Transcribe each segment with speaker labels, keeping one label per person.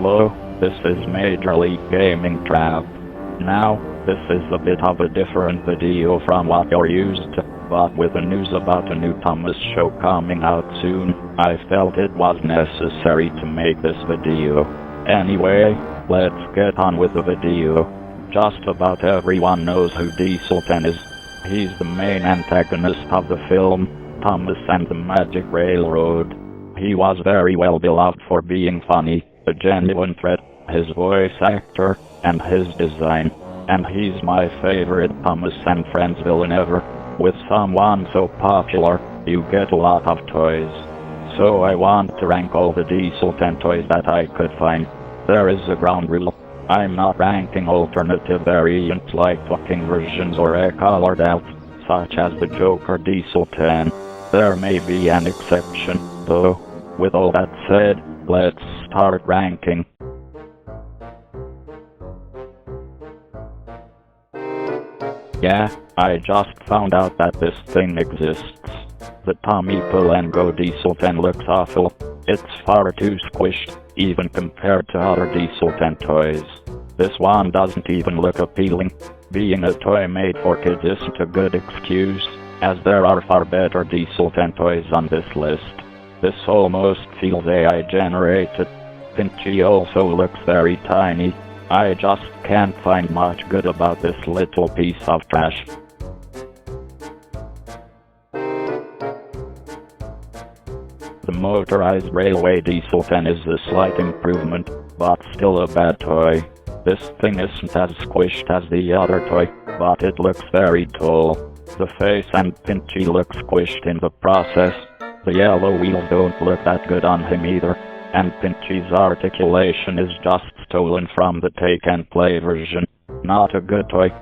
Speaker 1: Hello, this is Major League Gaming Trap. Now, this is a bit of a different video from what you're used to, but with the news about a new Thomas show coming out soon, I felt it was necessary to make this video. Anyway, let's get on with the video. Just about everyone knows who Diesel 10 is. He's the main antagonist of the film, Thomas and the Magic Railroad. He was very well beloved for being funny, a genuine threat, his voice actor, and his design. And he's my favorite Thomas and Friends villain ever. With someone so popular, you get a lot of toys. So I want to rank all the Diesel 10 toys that I could find. There is a ground rule. I'm not ranking alternative variants like fucking versions or a colored out, such as the Joker Diesel 10. There may be an exception, though. With all that said, let's start ranking. Yeah, I just found out that this thing exists. The Tommy Pull and Go Diesel 10 looks awful. It's far too squished, even compared to other Diesel 10 toys. This one doesn't even look appealing. Being a toy made for kids isn't a good excuse, as there are far better Diesel 10 toys on this list. This almost feels AI generated. Pinchy also looks very tiny. I just can't find much good about this little piece of trash. The motorized railway Diesel 10 is a slight improvement, but still a bad toy. This thing isn't as squished as the other toy, but it looks very tall. The face and Pinchy look squished in the process. The yellow wheels don't look that good on him either, and Pinchy's articulation is just stolen from the Take and Play version. Not a good toy.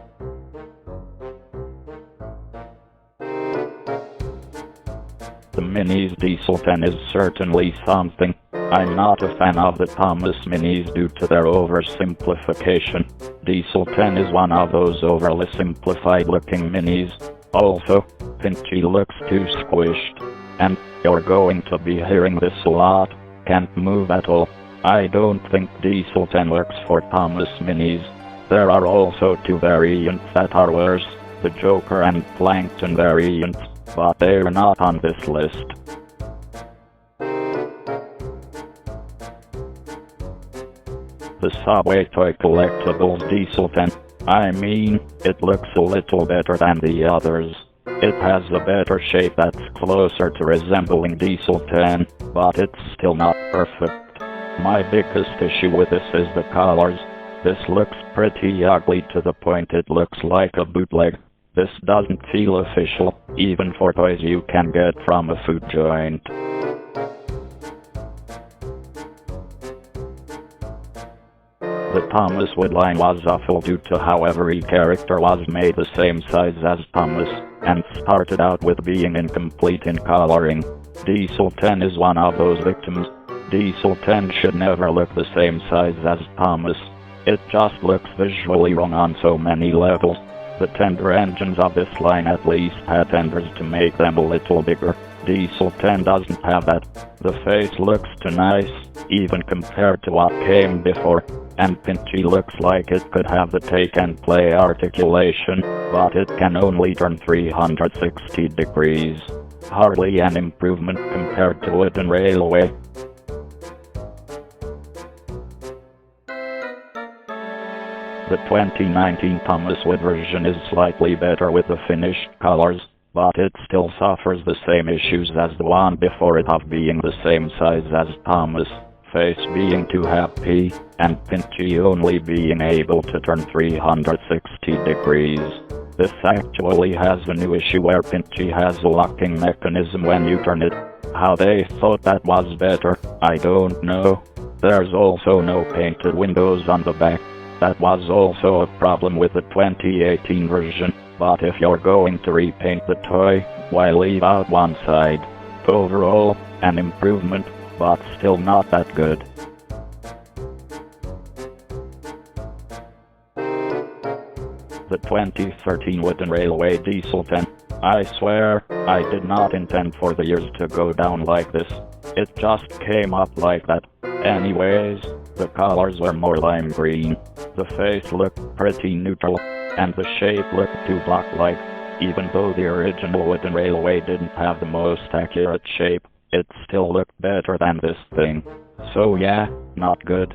Speaker 1: The Minis Diesel 10 is certainly something. I'm not a fan of the Thomas Minis due to their oversimplification. Diesel 10 is one of those overly simplified looking minis. Also, Pinchy looks too squished. And you're going to be hearing this a lot. Can't move at all. I don't think Diesel 10 works for Thomas Minis. There are also two variants that are worse, the Joker and Plankton variants, but they're not on this list. The Subway Toy Collectibles Diesel 10. I mean, it looks a little better than the others. It has a better shape that's closer to resembling Diesel 10, but it's still not perfect. My biggest issue with this is the colors. This looks pretty ugly to the point it looks like a bootleg. This doesn't feel official, even for toys you can get from a food joint. The Thomas Wood line was awful due to how every character was made the same size as Thomas, and started out with being incomplete in coloring. Diesel 10 is one of those victims. Diesel 10 should never look the same size as Thomas. It just looks visually wrong on so many levels. The tender engines of this line at least had tenders to make them a little bigger. Diesel 10 doesn't have that. The face looks too nice, even compared to what came before. And Pinchy looks like it could have the Take and Play articulation, but it can only turn 360 degrees. Hardly an improvement compared to Wooden Railway. The 2019 Thomas Wood version is slightly better with the finished colors, but it still suffers the same issues as the one before it of being the same size as Thomas, face being too happy, and Pinchy only being able to turn 360 degrees. This actually has a new issue where Pinchy has a locking mechanism when you turn it. How they thought that was better, I don't know. There's also no painted windows on the back. That was also a problem with the 2018 version, but if you're going to repaint the toy, why leave out one side? Overall, an improvement, but still not that good. The 2013 Wooden Railway Diesel 10. I swear, I did not intend for the years to go down like this. It just came up like that. Anyways, The colors were more lime green. The face looked pretty neutral, and the shape looked too block-like. Even though the original wooden railway didn't have the most accurate shape, it still looked better than this thing. So yeah, not good.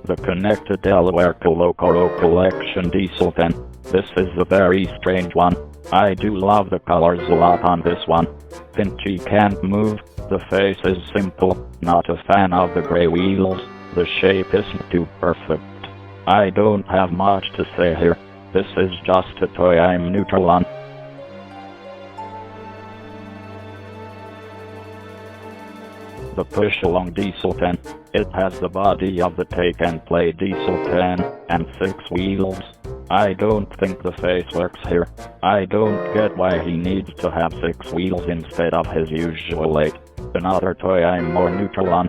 Speaker 1: The Connected Delaware Colocoro Collection Diesel 10. This is a very strange one. I do love the colors a lot on this one. Pinchy can't move, the face is simple, not a fan of the gray wheels, the shape isn't too perfect. I don't have much to say here. This is just a toy I'm neutral on. The Push-Along Diesel 10. It has the body of the Take-and-Play Diesel 10, and 6 wheels. I don't think the face works here. I don't get why he needs to have 6 wheels instead of his usual 8. Another toy I'm more neutral on.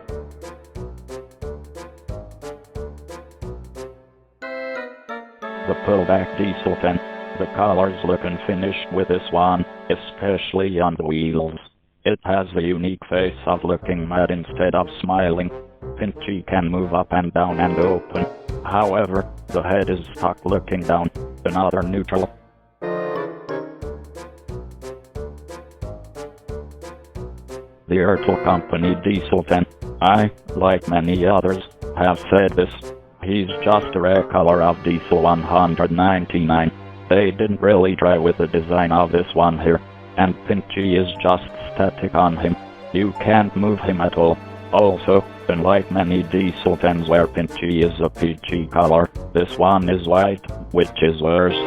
Speaker 1: The Pullback Diesel 10. The colors look unfinished with this one, especially on the wheels. It has a unique face of looking mad instead of smiling. Pinchy can move up and down and open. However, the head is stuck looking down. Another neutral. The Ertl Company Diesel 10. I, like many others, have said this. He's just a rare color of Diesel 199. They didn't really try with the design of this one here. And Pinchy is just static on him. You can't move him at all. Also, unlike many Diesel 10s where Pinchy is a peachy color, this one is white, which is worse.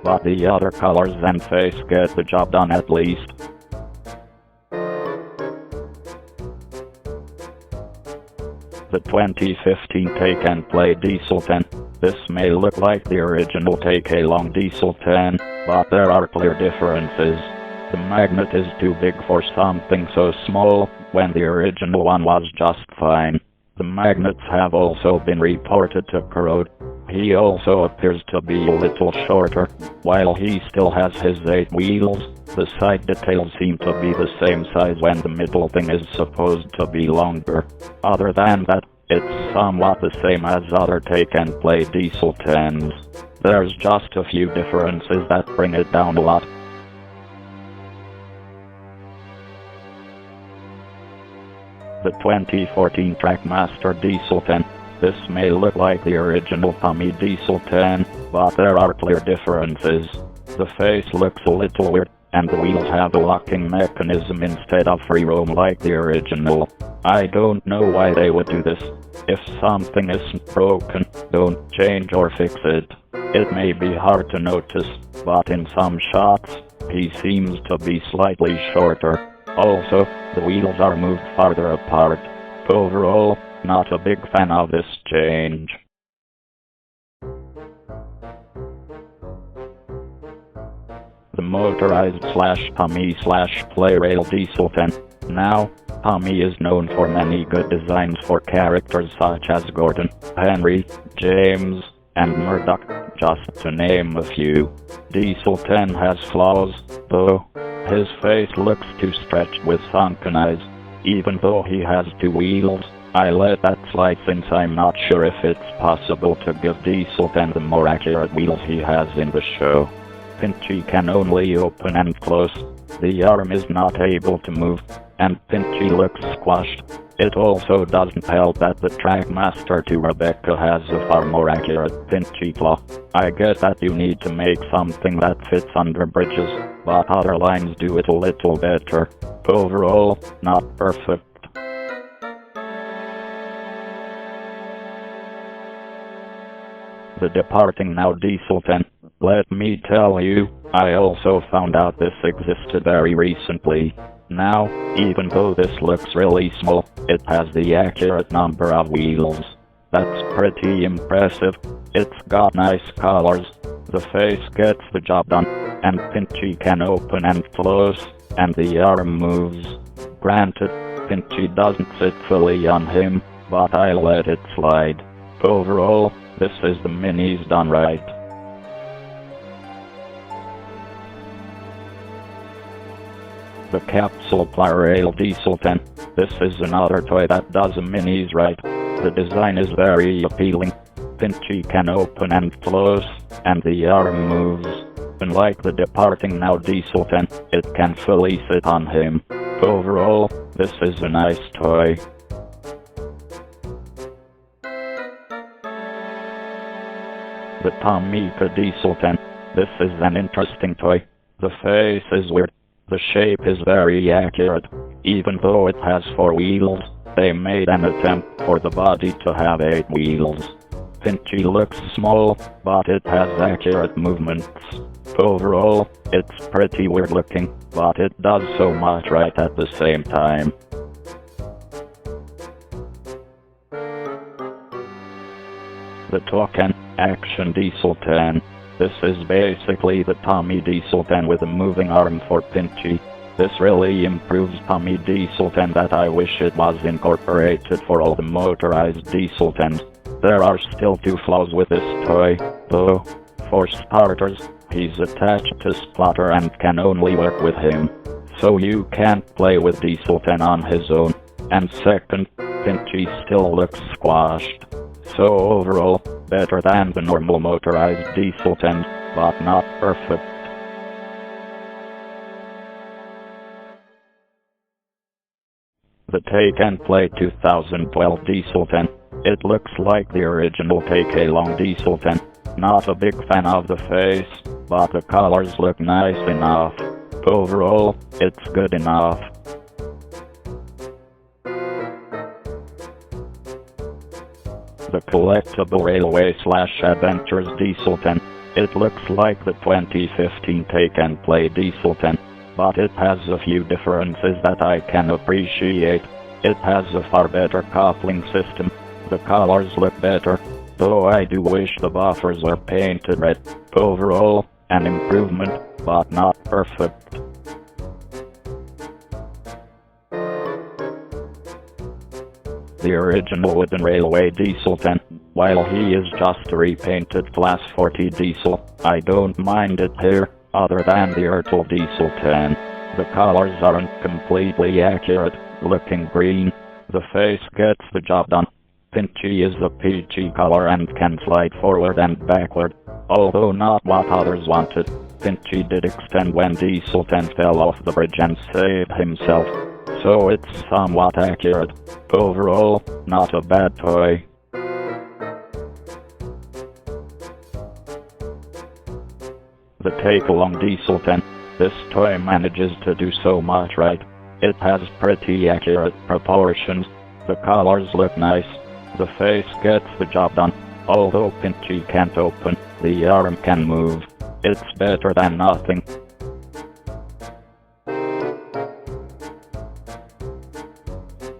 Speaker 1: But the other colors and face get the job done at least. The 2015 Take-and-Play Diesel 10. This may look like the original Take-Along Diesel 10, but there are clear differences. The magnet is too big for something so small, when the original one was just fine. The magnets have also been reported to corrode. He also appears to be a little shorter. While he still has his 8 wheels, the side details seem to be the same size when the middle thing is supposed to be longer. Other than that, it's somewhat the same as other Take-and-Play Diesel 10s. There's just a few differences that bring it down a lot. The 2014 Trackmaster Diesel 10. This may look like the original Tommy Diesel 10, but there are clear differences. The face looks a little weird, and the wheels have a locking mechanism instead of free roam like the original. I don't know why they would do this. If something isn't broken, don't change or fix it. It may be hard to notice, but in some shots, he seems to be slightly shorter. Also, the wheels are moved farther apart. Overall, not a big fan of this change. The motorized Tommy/Play Rail Diesel 10. Now, Tommy is known for many good designs for characters such as Gordon, Henry, James, and Murdoch, just to name a few. Diesel 10 has flaws, though. His face looks too stretched with sunken eyes. Even though he has 2 wheels, I let that slide since I'm not sure if it's possible to give Diesel 10 the more accurate wheels he has in the show. Pinchy can only open and close. The arm is not able to move, and Pinchy looks squashed. It also doesn't help that the Trackmaster 2 Rebecca has a far more accurate Pinchy claw. I get that you need to make something that fits under bridges, but other lines do it a little better. Overall, not perfect. The Departing Now Diesel 10. Let me tell you, I also found out this existed very recently. Now, even though this looks really small, it has the accurate number of wheels. That's pretty impressive. It's got nice colors. The face gets the job done, and Pinchy can open and close, and the arm moves. Granted, Pinchy doesn't sit fully on him, but I let it slide. Overall, this is the minis done right. The Capsule Plarail Diesel 10. This is another toy that does the minis right. The design is very appealing. Pinchy can open and close, and the arm moves. Unlike the departing now Diesel 10, it can fully sit on him. Overall, this is a nice toy. The Tomica Diesel 10. This is an interesting toy. The face is weird. The shape is very accurate. Even though it has 4 wheels, they made an attempt for the body to have 8 wheels. Pinchy looks small, but it has accurate movements. Overall, it's pretty weird looking, but it does so much right at the same time. The Token Action Diesel 10. This is basically the Tommy Diesel 10 with a moving arm for Pinchy. This really improves Tommy Diesel 10 that I wish it was incorporated for all the motorized Diesel 10s. There are still 2 flaws with this toy, though. For starters, he's attached to Splatter and can only work with him, so you can't play with Diesel 10 on his own. And second, Pinchy still looks squashed. So overall, better than the normal motorized Diesel 10, but not perfect. The Take and Play 2012 Diesel 10. It looks like the original Take Along Diesel 10. Not a big fan of the face, but the colors look nice enough. Overall, it's good enough. The Collectible Railway / Adventures Diesel 10. It looks like the 2015 Take and Play Diesel 10, but it has a few differences that I can appreciate. It has a far better coupling system. The colors look better, though I do wish the buffers were painted red. Overall, an improvement, but not perfect. The original Wooden Railway Diesel 10. While he is just a repainted Class 40 Diesel, I don't mind it here, other than the Ertl Diesel 10. The colors aren't completely accurate, looking green. The face gets the job done. Pinchy is a peachy color and can slide forward and backward, although not what others wanted. Pinchy did extend when Diesel 10 fell off the bridge and saved himself, so it's somewhat accurate. Overall, not a bad toy. The Take Along Diesel 10. This toy manages to do so much right. It has pretty accurate proportions. The colors look nice. The face gets the job done. Although Pinchy can't open, the arm can move. It's better than nothing.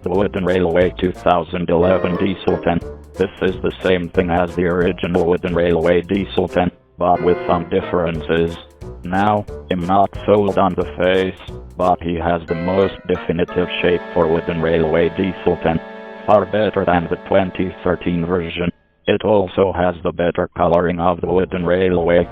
Speaker 1: The Wooden Railway 2011 Diesel 10. This is the same thing as the original Wooden Railway Diesel 10, but with some differences. Now, I'm not sold on the face, but he has the most definitive shape for Wooden Railway Diesel 10. Far better than the 2013 version. It also has the better coloring of the Wooden Railway.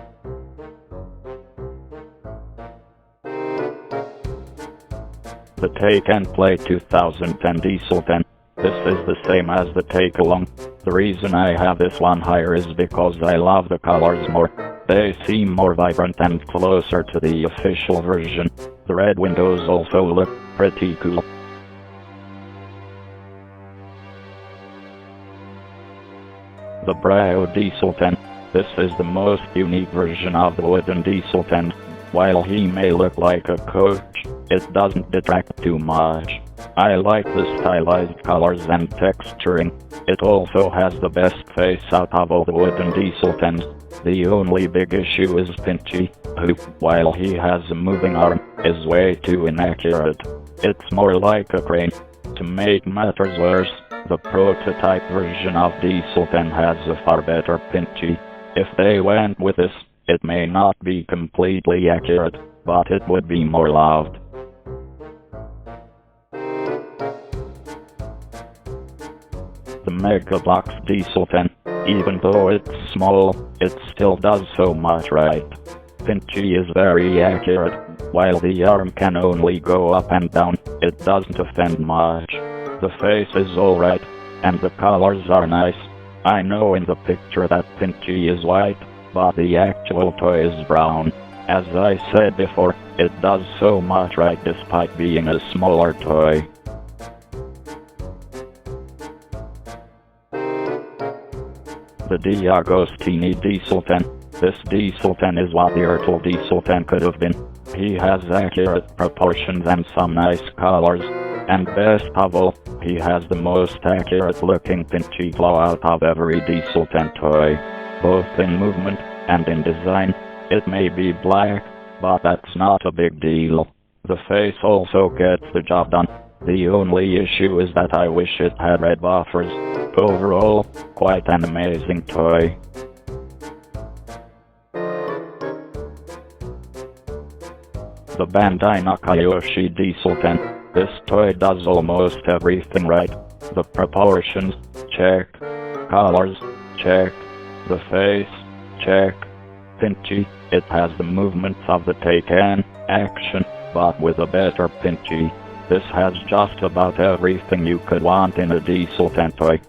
Speaker 1: The Take and Play 2010 Diesel 10. This is the same as the Take Along. The reason I have this one higher is because I love the colors more. They seem more vibrant and closer to the official version. The red windows also look pretty cool. The Brao Diesel 10. This is the most unique version of the Wooden Diesel 10. While he may look like a coach, it doesn't detract too much. I like the stylized colors and texturing. It also has the best face out of all the Wooden Diesel 10s. The only big issue is Pinchy, who, while he has a moving arm, is way too inaccurate. It's more like a crane. To make matters worse, the prototype version of Diesel 10 has a far better Pinchy. If they went with this, it may not be completely accurate, but it would be more loved. The Mega Bloks Diesel 10. Even though it's small, it still does so much right. Pinchy is very accurate. While the arm can only go up and down, it doesn't offend much. The face is alright, and the colors are nice. I know in the picture that Pinchy is white, but the actual toy is brown. As I said before, it does so much right despite being a smaller toy. The DeAgostini Diesel 10. This Diesel 10 is what the Ertl Diesel 10 could have been. He has accurate proportions and some nice colors. And best of all, he has the most accurate looking Pinchy claw out of every Diesel 10 toy. Both in movement and in design. It may be black, but that's not a big deal. The face also gets the job done. The only issue is that I wish it had red buffers. Overall, quite an amazing toy. The Bandai Nakayoshi Diesel 10. This toy does almost everything right. The proportions, check. Colors, check. The face, check. Pinchy, it has the movements of the Taken action, but with a better Pinchy. This has just about everything you could want in a Diesel 10 toy.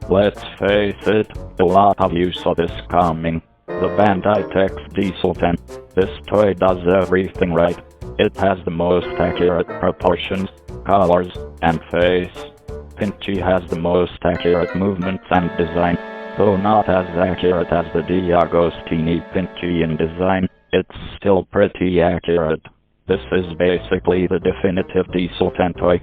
Speaker 1: Let's face it, a lot of you saw this coming. The Bandai Tex Diesel 10. This toy does everything right. It has the most accurate proportions, colors, and face. Pinchy has the most accurate movements and design. Though not as accurate as the DeAgostini Pinchy in design, it's still pretty accurate. This is basically the definitive Diesel 10 toy.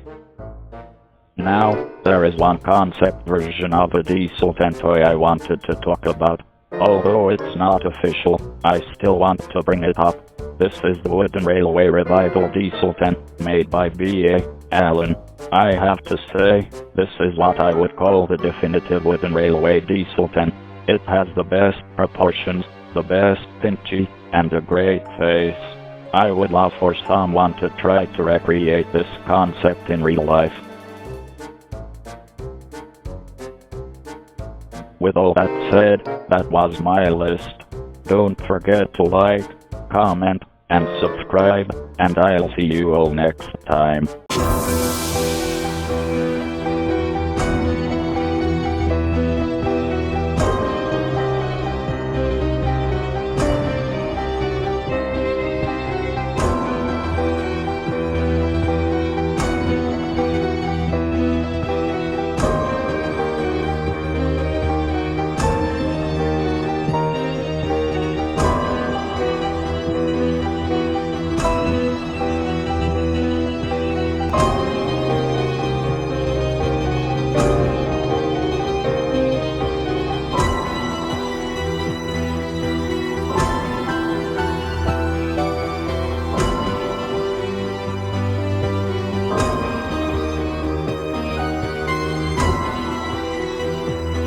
Speaker 1: Now, there is one concept version of a Diesel 10 toy I wanted to talk about. Although it's not official, I still want to bring it up. This is the Wooden Railway Revival Diesel 10, made by B.A. Allen. I have to say, this is what I would call the definitive Wooden Railway Diesel 10. It has the best proportions, the best Pinchy, and a great face. I would love for someone to try to recreate this concept in real life. With all that said, that was my list. Don't forget to like, comment, and subscribe, and I'll see you all next time.